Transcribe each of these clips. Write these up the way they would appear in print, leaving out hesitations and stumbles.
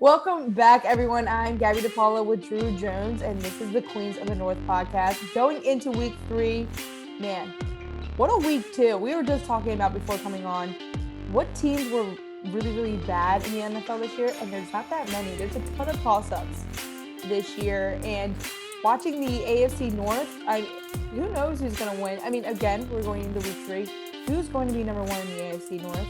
Welcome back, everyone. I'm Gabby DePaula with Drew Jones, and this is the Queens of the North podcast. Going into week 3, man, what a week 2. We were just talking about before coming on what teams were really, really bad in the NFL this year, and there's not that many. There's a ton of toss-ups this year, and watching the AFC North, who knows who's going to win? I mean, again, we're going into week 3. Who's going to be number 1 in the AFC North?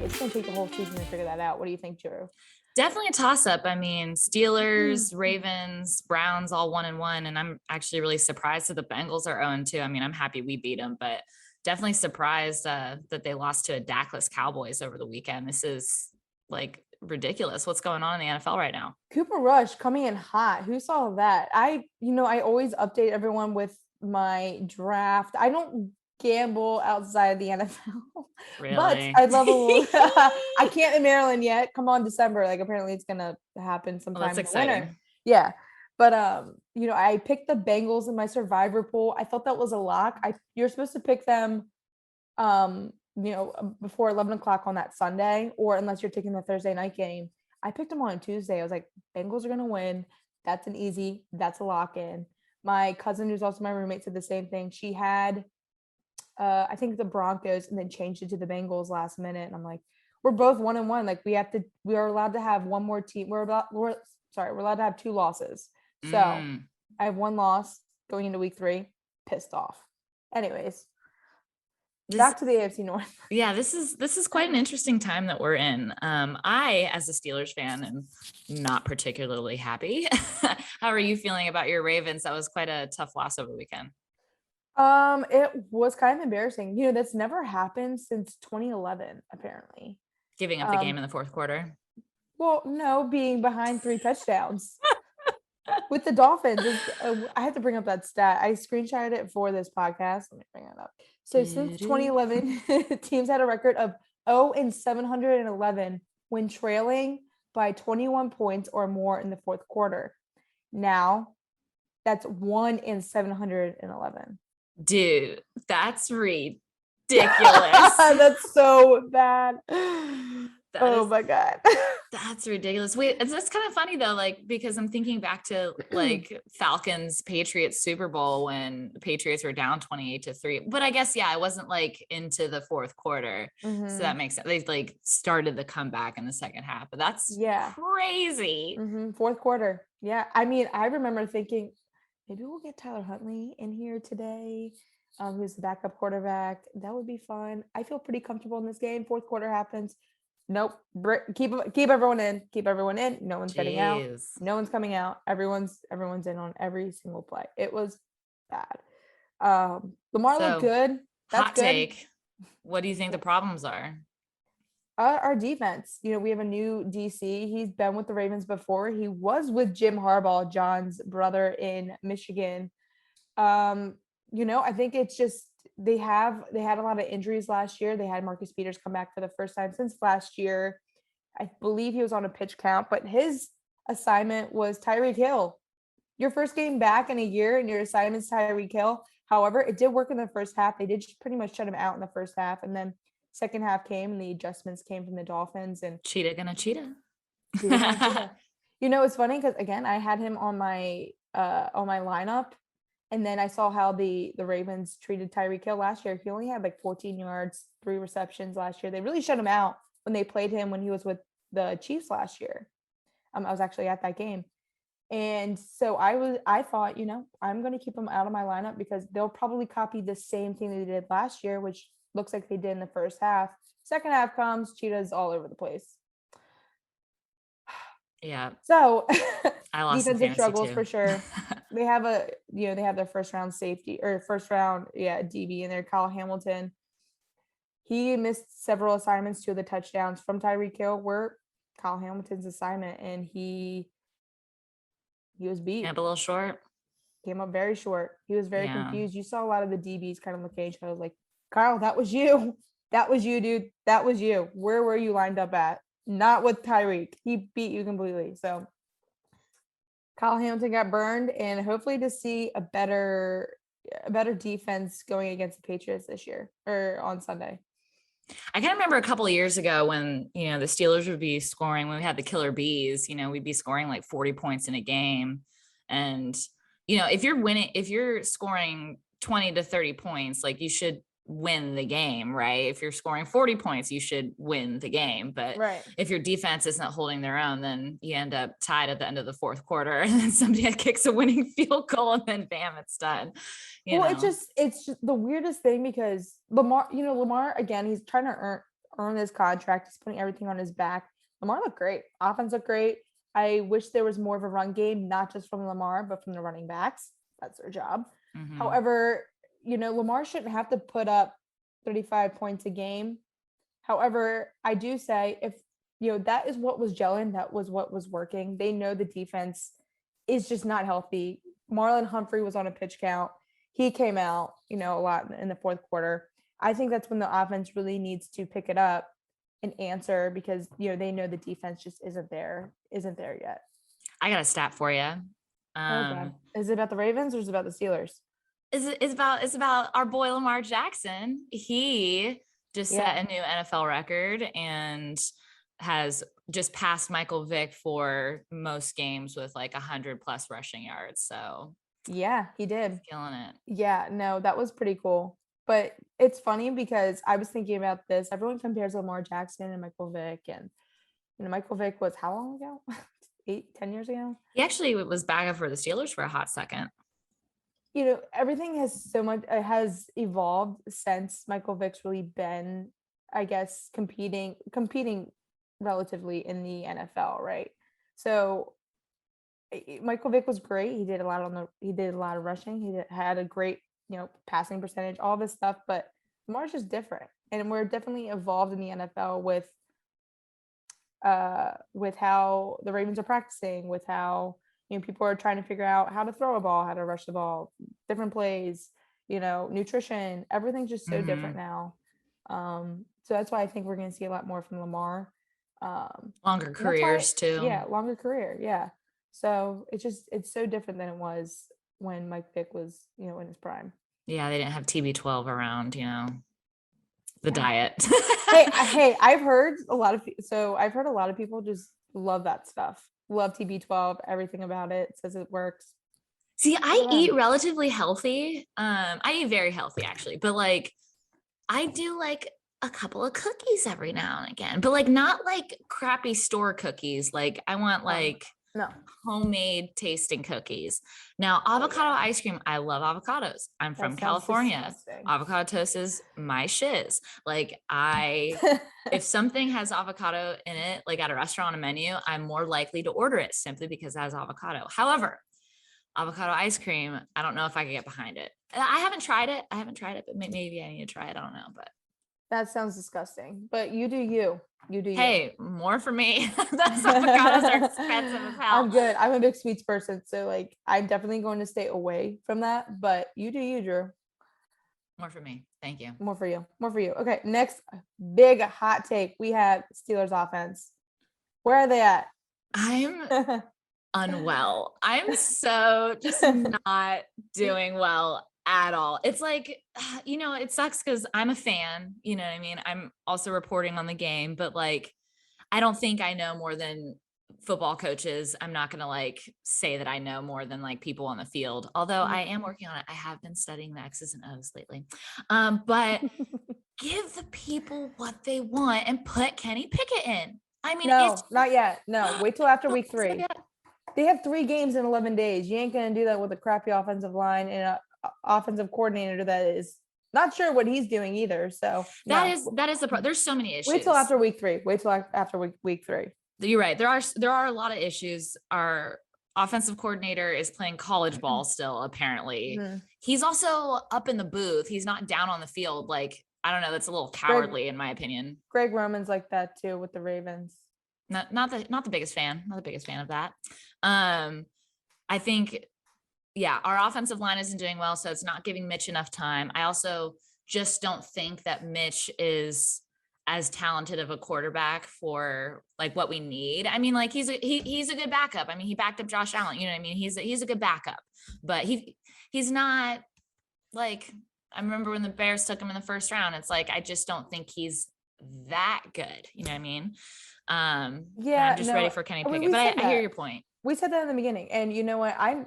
It's going to take the whole season to figure that out. What do you think, Drew? Definitely a toss-up. I mean, Steelers, Ravens, Browns, all 1-1, and I'm actually really surprised that the Bengals are 0-2. I mean, I'm happy we beat them, but definitely surprised that they lost to a Dakless Cowboys over the weekend. This is like ridiculous. What's going on in the NFL right now? Cooper Rush coming in hot. Who saw that? I always update everyone with my draft. I don't gamble outside of the NFL. Really? But I'd love I can't in Maryland yet. Come on, December. Like apparently it's gonna happen sometime that's in the exciting. winter. Yeah. But I picked the Bengals in my survivor pool. I thought that was a lock. You're supposed to pick them before 11 o'clock on that Sunday, or unless you're taking the Thursday night game. I picked them on a Tuesday. I was like, Bengals are gonna win. That's a lock in. My cousin, who's also my roommate, said the same thing. She had I think the Broncos and then changed it to the Bengals last minute. And I'm like, we're both 1-1. Like we are allowed to have one more team. We're allowed to have 2 losses. So I have 1 loss going into week 3, pissed off. Anyways, back to the AFC North. Yeah, this is quite an interesting time that we're in. I, as a Steelers fan, am not particularly happy. How are you feeling about your Ravens? That was quite a tough loss over the weekend. It was kind of embarrassing. That's never happened since 2011, apparently. Giving up the game in the fourth quarter? Well, no, being behind 3 touchdowns. With the Dolphins, I have to bring up that stat. I screenshotted it for this podcast. Let me bring it up. So since 2011, teams had a record of 0-711 when trailing by 21 points or more in the fourth quarter. Now, that's 1-711. Dude, that's ridiculous. That's so bad. My God. That's ridiculous. Wait, that's kind of funny though, like, because I'm thinking back to like Falcons Patriots Super Bowl when the Patriots were down 28-3. But I guess, yeah, I wasn't like into the fourth quarter. So that makes sense. They like started the comeback in the second half, but that's crazy. Fourth quarter. Yeah. I mean, I remember thinking, maybe we'll get Tyler Huntley in here today, who's the backup quarterback. That would be fun. I feel pretty comfortable in this game. Fourth quarter happens. Nope. Keep everyone in. Keep everyone in. No one's getting out. No one's coming out. Everyone's in on every single play. It was bad. Lamar looked good. That's hot take. What do you think the problems are? Our defense. We have a new DC. He's been with the Ravens before. He was with Jim Harbaugh, John's brother, in Michigan. I think it's just they had a lot of injuries last year. They had Marcus Peters come back for the first time since last year. I believe he was on a pitch count, but his assignment was Tyreek Hill. Your first game back in a year and your assignment's Tyreek Hill. However, it did work in the first half. They did pretty much shut him out in the first half, and then second half came and the adjustments came from the Dolphins and cheetah gonna cheetah. It's funny because again, I had him on my lineup, and then I saw how the Ravens treated Tyreek Hill last year. He only had like 14 yards, 3 receptions last year. They really shut him out when they played him when he was with the Chiefs last year. I was actually at that game. And so I thought, I'm going to keep him out of my lineup because they'll probably copy the same thing they did last year, which looks like they did in the first half. Second half comes, cheetahs all over the place. Yeah. So I lost defensive struggles too. for sure. They have they have their first round DB in there, Kyle Hamilton. He missed several assignments. 2 of the touchdowns from Tyreek Hill were Kyle Hamilton's assignment, and he was beat. Came up a little short. Came up very short. He was very confused. You saw a lot of the DBs kind of looking at each other like, Kyle, that was you. That was you, dude. That was you. Where were you lined up at? Not with Tyreek. He beat you completely. So Kyle Hamilton got burned, and hopefully to see a better defense going against the Patriots this year or on Sunday. I can remember a couple of years ago when, the Steelers would be scoring, when we had the killer bees, we'd be scoring like 40 points in a game. And, if you're scoring 20 to 30 points, like you should win the game, right? If you're scoring 40 points, you should win the game. But Right. if your defense isn't holding their own, then you end up tied at the end of the fourth quarter, and then somebody kicks a winning field goal, and then bam, it's done. It's just the weirdest thing because Lamar again, he's trying to earn his contract. He's putting everything on his back. Lamar looked great. Offense looked great. I wish there was more of a run game, not just from Lamar, but from the running backs. That's their job. Mhm. However, Lamar shouldn't have to put up 35 points a game. However, I do say if that is what was gelling, that was what was working. They know the defense is just not healthy. Marlon Humphrey was on a pitch count. He came out, a lot in the fourth quarter. I think that's when the offense really needs to pick it up and answer because they know the defense just isn't there yet. I got a stat for you. God. Is it about the Ravens or is it about the Steelers? It's about our boy Lamar Jackson. He just set a new NFL record and has just passed Michael Vick for most games with like 100 plus rushing yards. So yeah, he did. Killing it. Yeah, no, that was pretty cool. But it's funny because I was thinking about this. Everyone compares Lamar Jackson and Michael Vick, and Michael Vick was how long ago? 8-10 years ago. He actually was backup for the Steelers for a hot second. Everything has evolved since Michael Vick's really been, I guess, competing relatively in the NFL, right? So Michael Vick was great. He did a lot of rushing. He had a great, passing percentage, all this stuff, but Lamar's just different. And we're definitely evolved in the NFL with how the Ravens are practicing, with how people are trying to figure out how to throw a ball, how to rush the ball, different plays, nutrition, everything's just so different now. So that's why I think we're going to see a lot more from Lamar. Longer careers too. Yeah, longer career. Yeah. So it's so different than it was when Mike Vick was, in his prime. Yeah, they didn't have TB12 around, the diet. hey, I've heard a lot of people just love that stuff. Love TB12, everything about it, says it works. See, I eat relatively healthy. I eat very healthy actually, but like I do like a couple of cookies every now and again, but like not like crappy store cookies. Like I want like homemade tasting cookies. Now, avocado ice cream, I love avocados. I'm from California. Disgusting. Avocado toast is my shiz. Like if something has avocado in it, like at a restaurant on a menu, I'm more likely to order it simply because it has avocado. However, avocado ice cream, I don't know if I can get behind it. I haven't tried it, but maybe I need to try it. I don't know, but that sounds disgusting. But you do you. Hey, more for me. Those avocados are expensive as hell. I'm good. I'm a big sweets person, so like I'm definitely going to stay away from that. But you do you, Drew. More for me. Thank you. More for you. Okay, next big hot take. We have Steelers offense. Where are they at? I'm unwell. I'm so just not doing well at all. It's like, it sucks because I'm a fan, you know what I mean? I'm also reporting on the game, but like, I don't think I know more than football coaches. I'm not going to like say that I know more than like people on the field, although I am working on it. I have been studying the X's and O's lately. But give the people what they want and put Kenny Pickett in. I mean, no, not yet. No, wait till after week 3. They have 3 games in 11 days. You ain't going to do that with a crappy offensive line and a offensive coordinator that is not sure what he's doing either. So that is the problem. There's so many issues. Wait till after week 3. Week 3. You're right. There are a lot of issues. Our offensive coordinator is playing college ball still, apparently. Mm-hmm. He's also up in the booth. He's not down on the field. Like, I don't know. That's a little cowardly in my opinion. Greg Roman's like that too with the Ravens. Not the biggest fan. Not the biggest fan of that. I think, our offensive line isn't doing well, so it's not giving Mitch enough time. I also just don't think that Mitch is as talented of a quarterback for like what we need. I mean, like he's a good backup. I mean, he backed up Josh Allen. You know what I mean? He's a good backup, but he's not like, I remember when the Bears took him in the first round. It's like I just don't think he's that good. You know what I mean? And Yeah, I'm just ready no, for Kenny we Pickett. But said I hear that. your point. We said that in the beginning. And you know what? I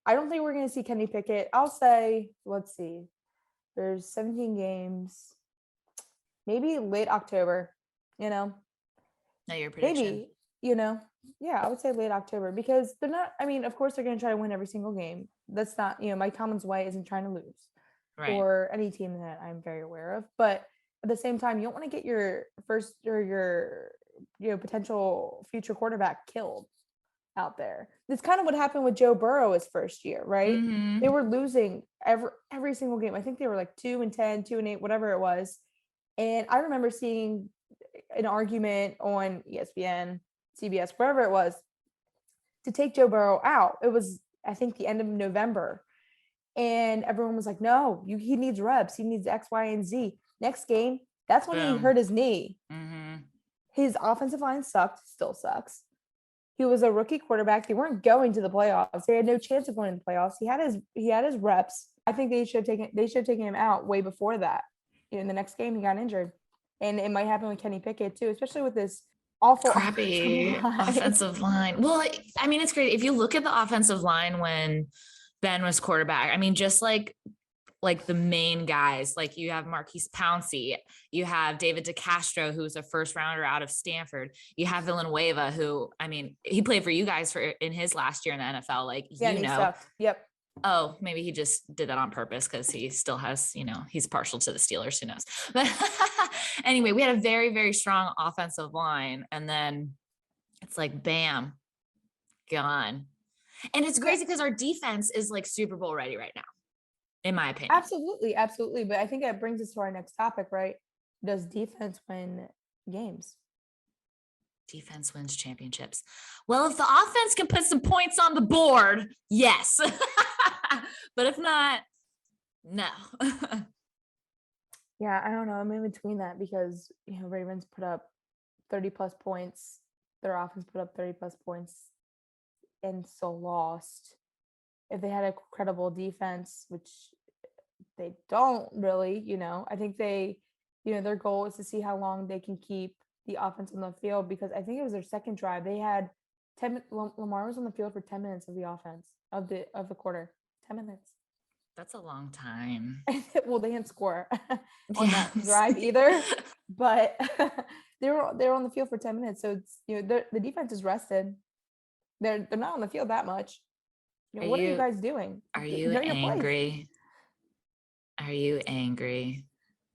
don't think we're going to see Kenny Pickett. I'll say, let's see. There's 17 games. Maybe late October, you know. Now your prediction. Maybe, you know. Yeah, I would say late October because they're not, I mean, of course they're going to try to win every single game. That's not, Mike Tomlin's way isn't trying to lose Right. or any team that I'm very aware of. But at the same time, you don't want to get your first or your, potential future quarterback killed out there. It's kind of what happened with Joe Burrow his first year, right? They were losing every single game. I think they were like 2-10, 2-8, whatever it was. And I remember seeing an argument on ESPN, CBS, wherever it was, to take Joe Burrow out. It was, I think, the end of November. And everyone was like, no, he needs reps. He needs X, Y, and Z. Next game, that's when he hurt his knee. His offensive line sucked, still sucks. He was a rookie quarterback. They weren't going to the playoffs. They had no chance of winning the playoffs. He had his reps. I think they should have taken him out way before that. In the next game, he got injured. And it might happen with Kenny Pickett too, especially with this awful crappy offensive line. Well, I mean, it's great. If you look at the offensive line when Ben was quarterback, I mean, just like the main guys, like you have Marquise Pouncey, you have David DeCastro, who's a first rounder out of Stanford. You have Villanueva, who, I mean, he played for you guys in his last year in the NFL. Like, yeah, he sucked. Yep. Oh, maybe he just did that on purpose because he still has, he's partial to the Steelers. Who knows? But anyway, we had a very, very strong offensive line. And then it's like, bam, gone. And it's crazy because our defense is like Super Bowl ready right now, in my opinion. Absolutely. Absolutely. But I think that brings us to our next topic, right? Does defense win games? Defense wins championships. Well, if the offense can put some points on the board, yes. But if not, no. Yeah, I don't know. I'm in between that because, Ravens put up 30 plus points. Their offense put up 30 plus points and still lost. If they had a credible defense, which they don't really, I think they, their goal is to see how long they can keep the offense on the field because I think it was their second drive. They had 10 Lamar was on the field for 10 minutes of the offense of the quarter. 10 minutes. That's a long time. Well, they didn't score on that drive either, but they were on the field for 10 minutes. So it's, the defense is rested. They're not on the field that much. What are you guys doing? Are you angry? Are you angry?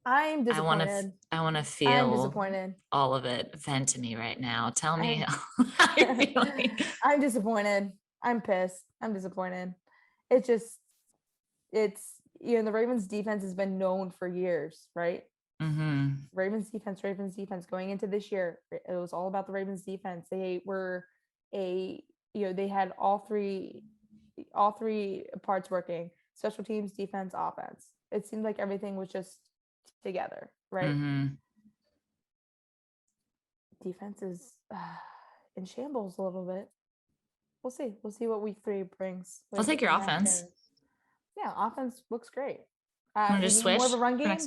I'm disappointed. I want to feel I'm disappointed. All of it. Vent to me right now. Tell me how you're feeling. I'm disappointed. I'm pissed. I'm disappointed. The Ravens defense has been known for years, right? Ravens defense going into this year. It was all about the Ravens defense. They were they had all three parts working: special teams, defense, offense. It seemed like everything was just together, right? Defense is in shambles a little bit. We'll see what week 3 brings. I'll take your offense. Yeah, offense looks great. Just switch more of a run game,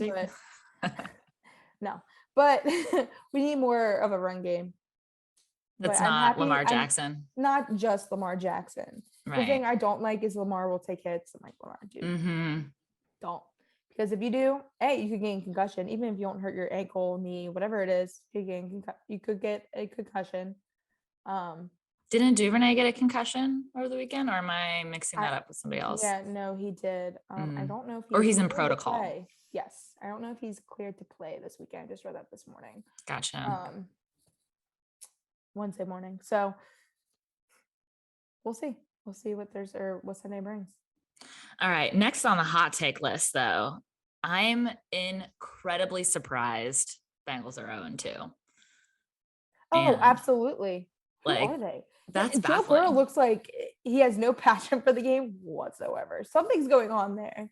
but no. But we need more of a run game. That's not Lamar Jackson. Not just Lamar Jackson. Right. The thing I don't like is Lamar will take hits. I'm like, Lamar, dude, don't. Because if you do, you could gain concussion. Even if you don't hurt your ankle, knee, whatever it is, you could get a concussion. Didn't Duvernay get a concussion over the weekend, or am I mixing that up with somebody else? Yeah, no, he did. I don't know if he's in protocol. Yes, I don't know if he's cleared to play this weekend. I just read that this morning. Gotcha. Wednesday morning. So we'll see. We'll see what Sunday brings. All right. Next on the hot take list, though, I'm incredibly surprised Bengals are 0-2. Oh, absolutely. Who are they? That's Joe Burrow looks like he has no passion for the game whatsoever. Something's going on there.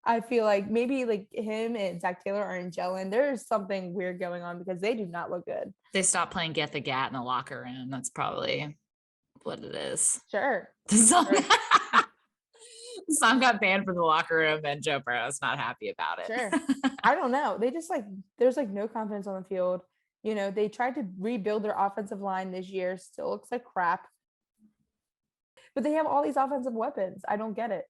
I feel like maybe like him and Zach Taylor aren't gelling. There's something weird going on because they do not look good. They stopped playing Get the Gat in the locker room. That's probably what it is. Sure. Song got banned from the locker room, and Joe Burrow's not happy about it. Sure. I don't know. They just there's no confidence on the field. They tried to rebuild their offensive line this year. Still looks like crap. But they have all these offensive weapons. I don't get it.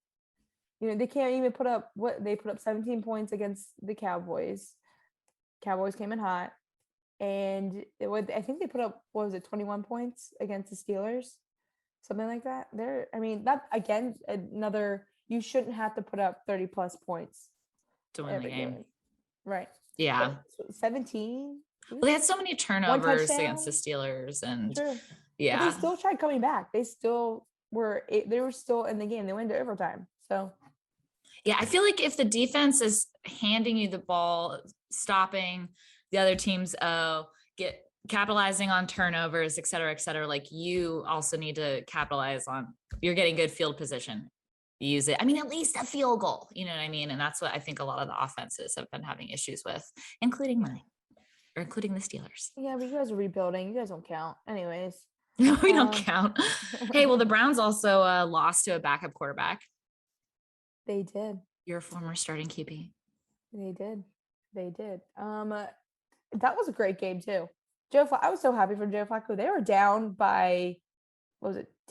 They can't even put up they put up 17 points against the Cowboys. Cowboys came in hot. And I think they put up, 21 points against the Steelers? Something like that. That again, you shouldn't have to put up 30 plus points to win the game. Right. Yeah. 17. Well, they had so many turnovers against the Steelers, and True. yeah, but they still tried coming back. They were still in the game. They went to overtime. So yeah, I feel like if the defense is handing you the ball, stopping the other teams, capitalizing on turnovers, et cetera, like you also need to capitalize on, you're getting good field position. Use it. At least a field goal, you know what I mean? And that's what I think a lot of the offenses have been having issues with, including the Steelers. Yeah, but you guys are rebuilding. You guys don't count. Anyways. No, we don't count. Hey, well, the Browns also lost to a backup quarterback. They did. Your former starting QB. They did. That was a great game too. I was so happy for Joe Flacco. They were down by,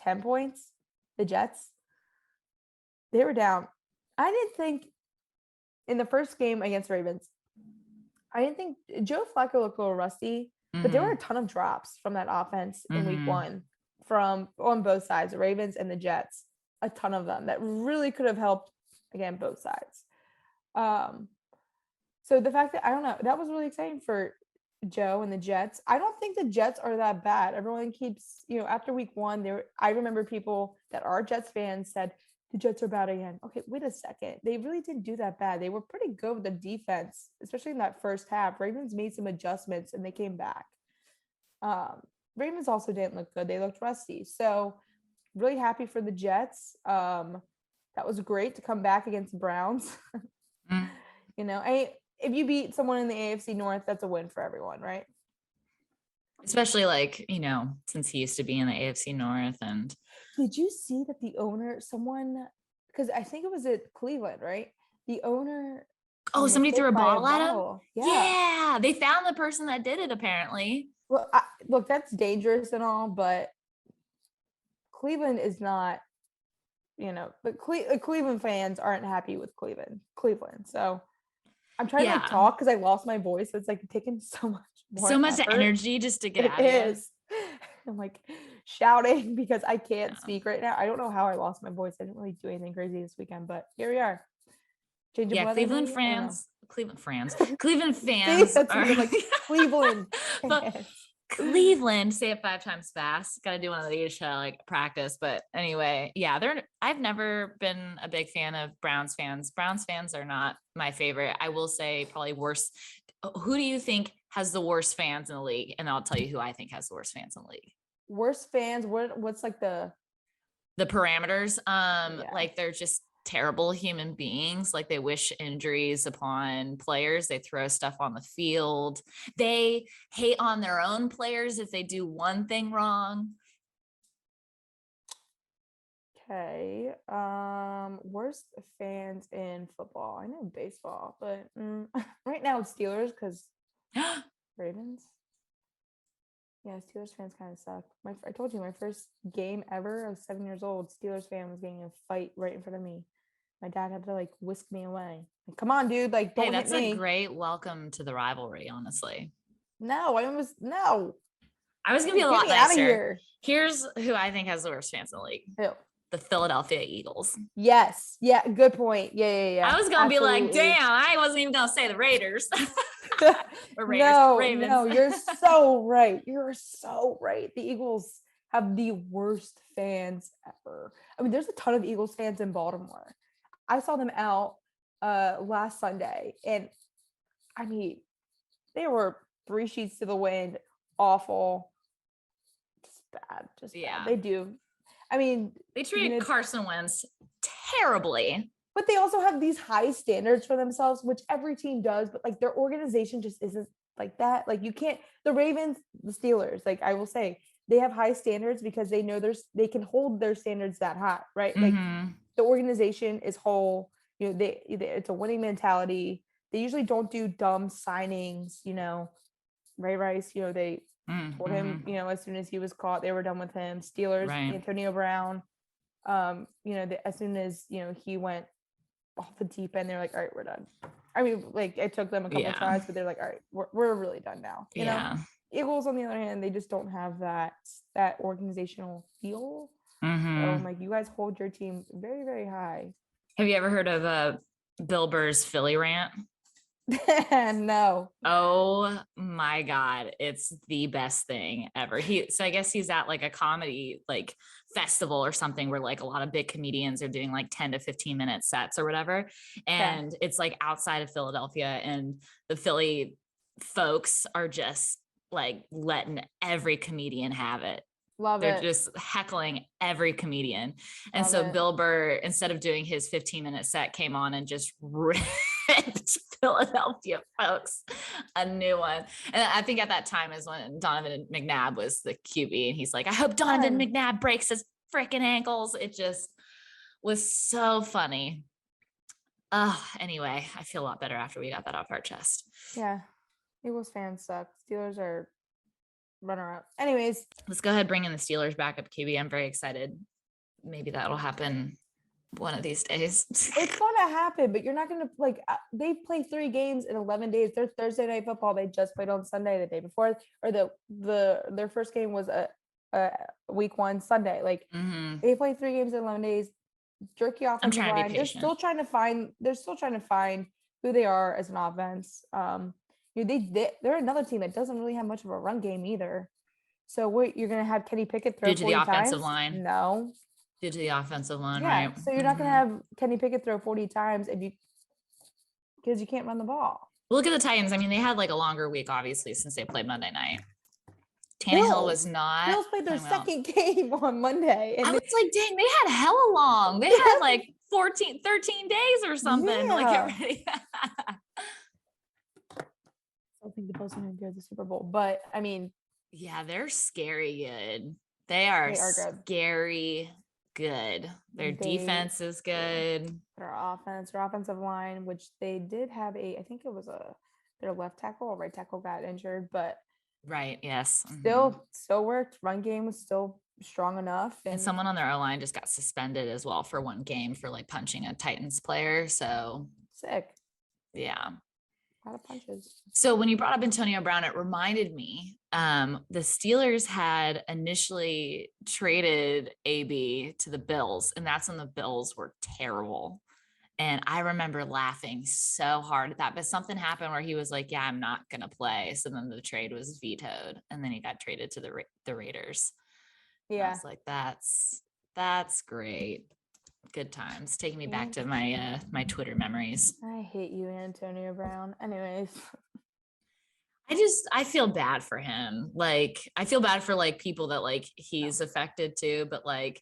10 points? The Jets. They were down. I didn't think in the first game against Ravens, Joe Flacco looked a little rusty, but there were a ton of drops from that offense in week 1 on both sides, the Ravens and the Jets. A ton of them that really could have helped, again, both sides. So the fact that, I don't know, that was really exciting for Joe and the Jets. I don't think the Jets are that bad. Everyone keeps, after week 1, I remember people that are Jets fans said, the Jets are bad again. Okay, wait a second. They really didn't do that bad. They were pretty good with the defense, especially in that first half. Ravens made some adjustments and they came back. Ravens also didn't look good. They looked rusty. So really happy for the Jets. That was great to come back against the Browns. If you beat someone in the AFC North, that's a win for everyone, right? Especially since he used to be in the AFC North. And did you see that the owner, because I think it was at Cleveland, right? The owner. Oh, somebody threw a ball at him? Yeah. They found the person that did it, apparently. Well, look, that's dangerous and all, but Cleveland is not, but Cleveland fans aren't happy with Cleveland. So I'm trying to talk because I lost my voice. So it's taking so much energy just to get out of it. I'm shouting because I can't speak right now. I don't know how I lost my voice. I didn't really do anything crazy this weekend, but here we are. Cleveland fans. Cleveland fans are Cleveland. Cleveland, say it 5 times fast. Got to do one of these to practice. But anyway, I've never been a big fan of Browns fans. Browns fans are not my favorite. I will say probably worse. Who do you think has the worst fans in the league? And I'll tell you who I think has the worst fans in the league. Worst fans? What's the parameters? They're just terrible human beings. They wish injuries upon players. They throw stuff on the field. They hate on their own players if they do one thing wrong. Okay. Worst fans in football. I know baseball, but right now it's Steelers because Ravens. Yeah, Steelers fans kind of suck. I told you my first game ever. I was 7 years old. Steelers fan was getting a fight right in front of me. My dad had to whisk me away. Come on, dude! Don't hit me. That's a great welcome to the rivalry. Honestly, no. I was gonna be a lot nicer. Here's who I think has the worst fans in the league. Who? The Philadelphia Eagles. Yes. Yeah. Good point. Yeah. I was gonna be damn. I wasn't even gonna say the Raiders. Ravens. No, you're so right. You're so right. The Eagles have the worst fans ever. There's a ton of Eagles fans in Baltimore. I saw them out last Sunday, and they were 3 sheets to the wind, awful, just bad. Bad. They do. They treated Carson Wentz terribly. But they also have these high standards for themselves, which every team does, but their organization just isn't like that. You can't, the Ravens, the Steelers, I will say, they have high standards because they know they can hold their standards that high, right? Like Mm-hmm. the organization is whole, it's a winning mentality. They usually don't do dumb signings, Ray Rice, they told him, Mm-hmm. as soon as he was caught, they were done with him. Steelers, Right. Antonio Brown, as soon as, he went off the deep end, they're like, all right, we're done. I mean, like it took them a couple Yeah. tries, but they're like, all right, we're really done now. Yeah. Eagles, on the other hand, they just don't have that organizational feel. So Mm-hmm. I'm like, you guys hold your team very, very high. Have you ever heard of Bill Burr's Philly rant? No. Oh my God. It's the best thing ever. So I guess he's at like a comedy like festival or something where like a lot of big comedians are doing like 10 to 15 minute sets or whatever. And it's like outside of Philadelphia, and the Philly folks are just like letting every comedian have it. Love They're it. just heckling every comedian. And Love so it. Bill Burr, instead of doing his 15-minute set, came on and just ripped Philadelphia folks a new one. And I think at that time is when Donovan McNabb was the QB, and he's like, I hope Donovan McNabb breaks his freaking ankles. It just was so funny. Anyway, I feel a lot better after we got that off our chest. Yeah. Eagles fans suck. Steelers are runner up. Anyways, let's go ahead, bring in the Steelers backup QB. I'm very excited. Maybe that'll happen one of these days. It's gonna happen, but you're not gonna like. They play 3 games in 11 days. Their Thursday night football they just played on Sunday the day before, or their first game was a week 1 Sunday. Like they play 3 games in 11 days. Jerky offensive line. They're still trying to find. They're still trying to find who they are as an offense. They're another team that doesn't really have much of a run game either. So what, you're gonna have Kenny Pickett throw 40 times? Due to the offensive line. No. Due to the offensive line, yeah, right? So you're not gonna have Kenny Pickett throw 40 times because you can't run the ball. Look at the Titans. I mean, they had like a longer week, obviously, since they played Monday night. Tannehill was not. Bills played their second game on Monday. And I was like, dang, they had hella long. They had like 13 days or something. Yeah. Like, get ready. I don't think the Bills are going to go to the Super Bowl, but I mean. Yeah, they're scary good. They are scary good. Their defense is good. Their offensive line, which they did have I think it was their left tackle or right tackle got injured, but. Right. Yes. Still worked. Run game was still strong enough. And someone on their O-line just got suspended as well for 1 game for like punching a Titans player. So sick. Yeah. A lot of punches. So when you brought up Antonio Brown, it reminded me, the Steelers had initially traded AB to the Bills, and that's when the Bills were terrible. And I remember laughing so hard at that, but something happened where he was like, yeah, I'm not going to play. So then the trade was vetoed, and then he got traded to the Raiders. Yeah. And I was like, that's great. Good times. Taking me back to my, my Twitter memories. I hate you, Antonio Brown. Anyways. I feel bad for him. Like, I feel bad for like people that like he's affected too, but like,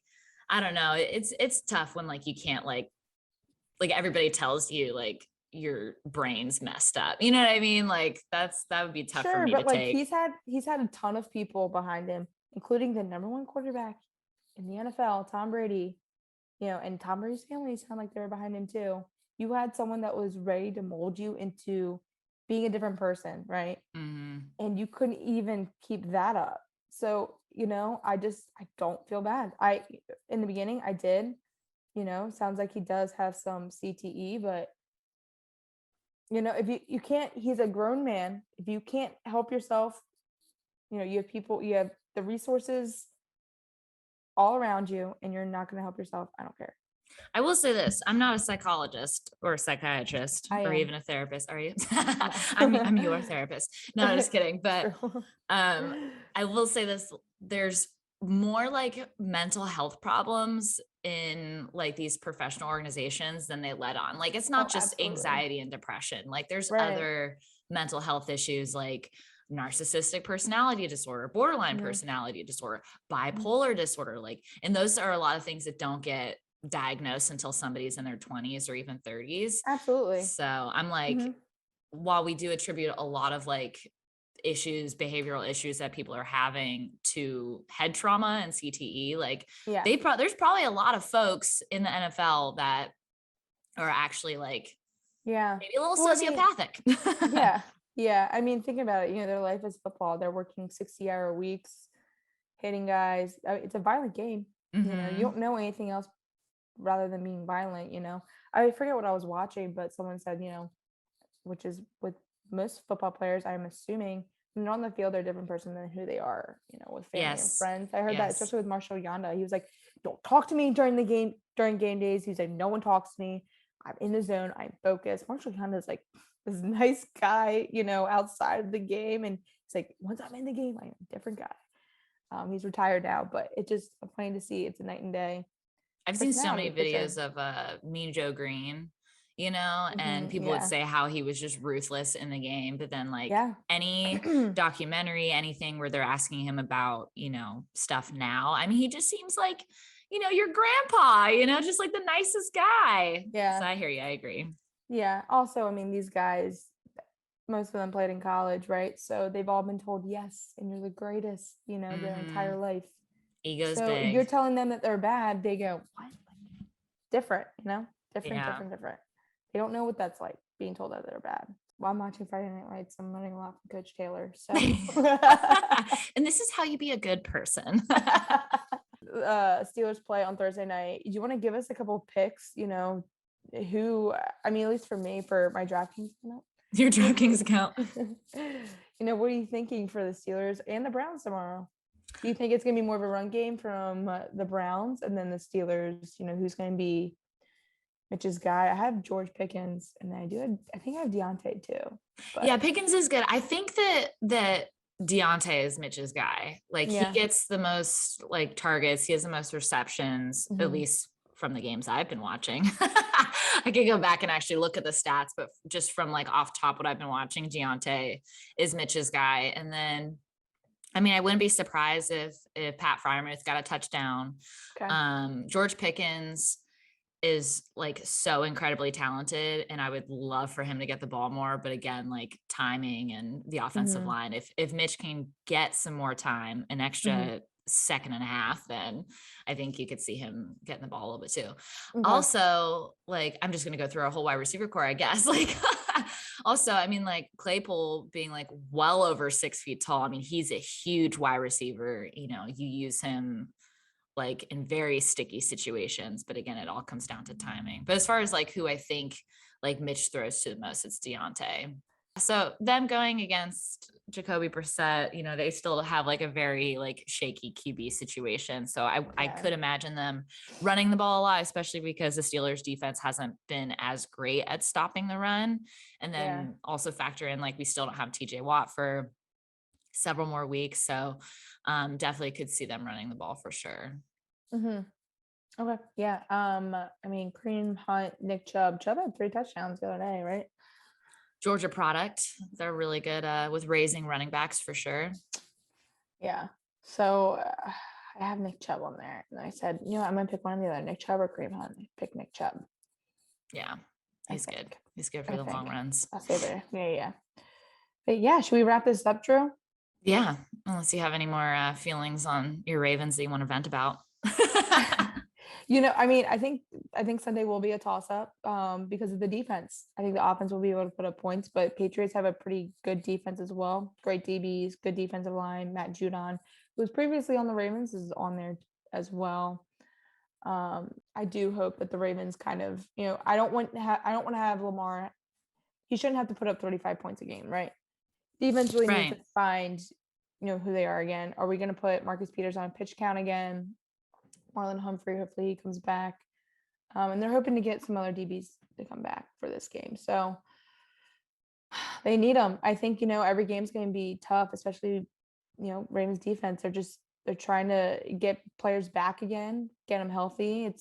I don't know. It's tough when like, you can't like everybody tells you like your brain's messed up. You know what I mean? Like that would be tough for me to take. He's had a ton of people behind him, including the #1 quarterback in the NFL, Tom Brady, and Tom Brady's family sound like they were behind him too. You had someone that was ready to mold you into being a different person, right? Mm-hmm. And you couldn't even keep that up. So, I don't feel bad. In the beginning I did. Sounds like he does have some CTE, but if you can't, he's a grown man. If you can't help yourself, you have the resources all around you and you're not going to help yourself. I don't care. I will say this. I'm not a psychologist or a psychiatrist or even a therapist. Are you? I'm your therapist. No, I'm just kidding. But I will say this. There's more like mental health problems in like these professional organizations than they let on. Like, it's not just anxiety and depression. Like there's other mental health issues like narcissistic personality disorder, borderline personality disorder, bipolar disorder. Like, and those are a lot of things that don't get diagnosed until somebody's in their 20s or even 30s. Absolutely. So I'm like, while we do attribute a lot of like issues, behavioral issues that people are having to head trauma and CTE. Like Yeah. there's probably a lot of folks in the NFL that are actually like Yeah. maybe a little Well, I mean, sociopathic. yeah. Yeah. I mean, think about it. Their life is football. They're working 60-hour weeks, hitting guys. It's a violent game. You Mm-hmm. don't know anything else rather than being violent. I forget what I was watching, but someone said, which is with most football players, I'm assuming when they're on the field, they're a different person than who they are, with family and Yes. friends. I heard that, Yes. especially with Marshall Yanda. He was like, don't talk to me during game days. He's like, no one talks to me. I'm in the zone. I'm focused. Marshall Yanda is like this nice guy, outside of the game. And it's like, once I'm in the game, I'm a different guy. He's retired now, but it just plain to see it's a night and day. I've seen so many For sure. videos of Mean Joe Green, and people would Yeah. say how he was just ruthless in the game. But then like Yeah. any documentary, anything where they're asking him about, stuff now, I mean, he just seems like, your grandpa, just like the nicest guy. Yeah. So I hear you. I agree. Yeah. Also, I mean, these guys, most of them played in college, right? So they've all been told yes, and you're the greatest, their entire life. Ego's So big. you're telling them that they're bad, they go, what? Different, different. They don't know what that's like, being told that they're bad. While I'm watching Friday Night Lights, I'm learning a lot from Coach Taylor. So and this is how you be a good person. Steelers play on Thursday night. Do you want to give us a couple picks, who, I mean, at least for me, for my DraftKings account? Your DraftKings account. What are you thinking for the Steelers and the Browns tomorrow? Do you think it's going to be more of a run game from the Browns, and then the Steelers, who's going to be Mitch's guy? I have George Pickens, and I think I have Deontay too. But yeah, Pickens is good. I think that Deontay is Mitch's guy. Like he gets the most like targets. He has the most receptions, at least from the games I've been watching. I could go back and actually look at the stats, but just from like off top what I've been watching, Deontay is Mitch's guy. And then, I mean, I wouldn't be surprised if Pat Freiermuth got a touchdown. Okay. George Pickens is like so incredibly talented, and I would love for him to get the ball more. But again, like timing and the offensive line, if Mitch can get some more time, an extra second and a half, then I think you could see him getting the ball a little bit too. Also, like, I'm just going to go through a whole wide receiver core, I guess. Like, also, I mean, like Claypool being like well over 6 feet tall. I mean, he's a huge wide receiver. You use him like in very sticky situations, but again, it all comes down to timing. But as far as like who I think like Mitch throws to the most, it's Deontay. So them going against Jacoby Brissett, they still have like a very like shaky QB situation. So I could imagine them running the ball a lot, especially because the Steelers defense hasn't been as great at stopping the run. And then also factor in, like, we still don't have TJ Watt for several more weeks. So definitely could see them running the ball for sure. Okay. Yeah. I mean, Kareem Hunt, Nick Chubb had 3 touchdowns the other day, right? Georgia product. They're really good with raising running backs for sure. Yeah. So I have Nick Chubb on there, and I said, I'm gonna pick one or the other, Nick Chubb or Kareem Hunt. Pick Nick Chubb. Yeah, he's good. He's good for the long runs. I'll say there. Yeah. But yeah, should we wrap this up, Drew? Yeah, unless you have any more feelings on your Ravens that you want to vent about. I mean, I think Sunday will be a toss-up because of the defense. I think the offense will be able to put up points, but Patriots have a pretty good defense as well. Great DBs, good defensive line. Matt Judon, who was previously on the Ravens, is on there as well. I do hope that the Ravens kind of, I don't want to have Lamar. He shouldn't have to put up 35 points a game, right? Defense really needs to find, who they are again. Are we going to put Marcus Peters on pitch count again? Marlon Humphrey, hopefully he comes back. And they're hoping to get some other DBs to come back for this game. So they need them. I think, every game's going to be tough, especially, Ravens defense. They're trying to get players back again, get them healthy.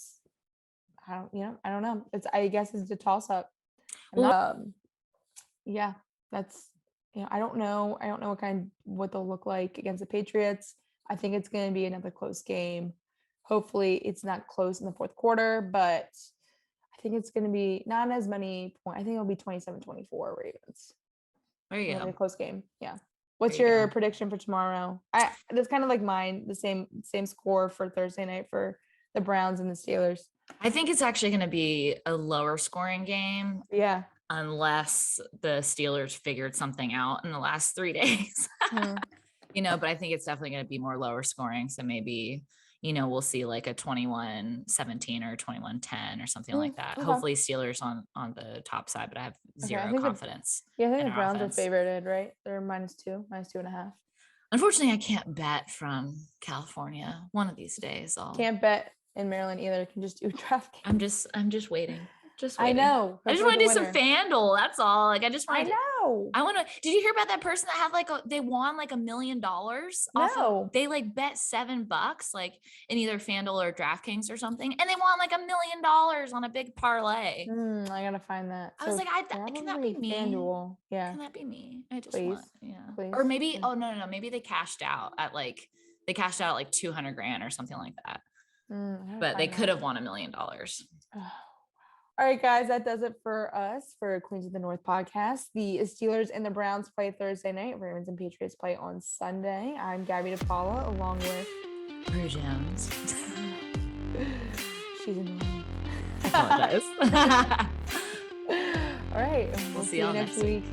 I don't know. I guess it's a toss up. Yeah, that's, I don't know what they'll look like against the Patriots. I think it's going to be another close game. Hopefully it's not close in the fourth quarter, but I think it's going to be not as many points. I think it'll be 27-24 Ravens. There you go. A close game. Yeah. What's There you your go. prediction for tomorrow? That's kind of like mine, the same score for Thursday night for the Browns and the Steelers. I think it's actually going to be a lower scoring game Yeah. unless the Steelers figured something out in the last 3 days. But I think it's definitely going to be more lower scoring. So maybe, we'll see like a 21-17 or 21-10 or something like that. Okay. Hopefully Steelers on the top side, but I have zero confidence. I think in the our Browns offense. are favorited, right? They're -2.5. Unfortunately, I can't bet from California. One of these days, Can't bet in Maryland either. I can just do DraftKings. I'm just waiting. I know. I just want to do some FanDuel. That's all. Like, I just want to. I want to. Did you hear about that person that had they won like $1 million off of, they like bet $7 like in either FanDuel or DraftKings or something, and they won like $1 million on a big parlay. I gotta find that. I was like, can that be me? FanDuel. Yeah. Can that be me? I just please, want, yeah. Please. Or maybe, oh no, maybe they cashed out at like $200,000 or something like that. But they could have won $1 million. All right, guys, that does it for us for Queens of the North podcast. The Steelers and the Browns play Thursday night. Ravens and Patriots play on Sunday. I'm Gabby DePaula, along with Drew Jones. She's annoying. I apologize. All right, we'll see you next week.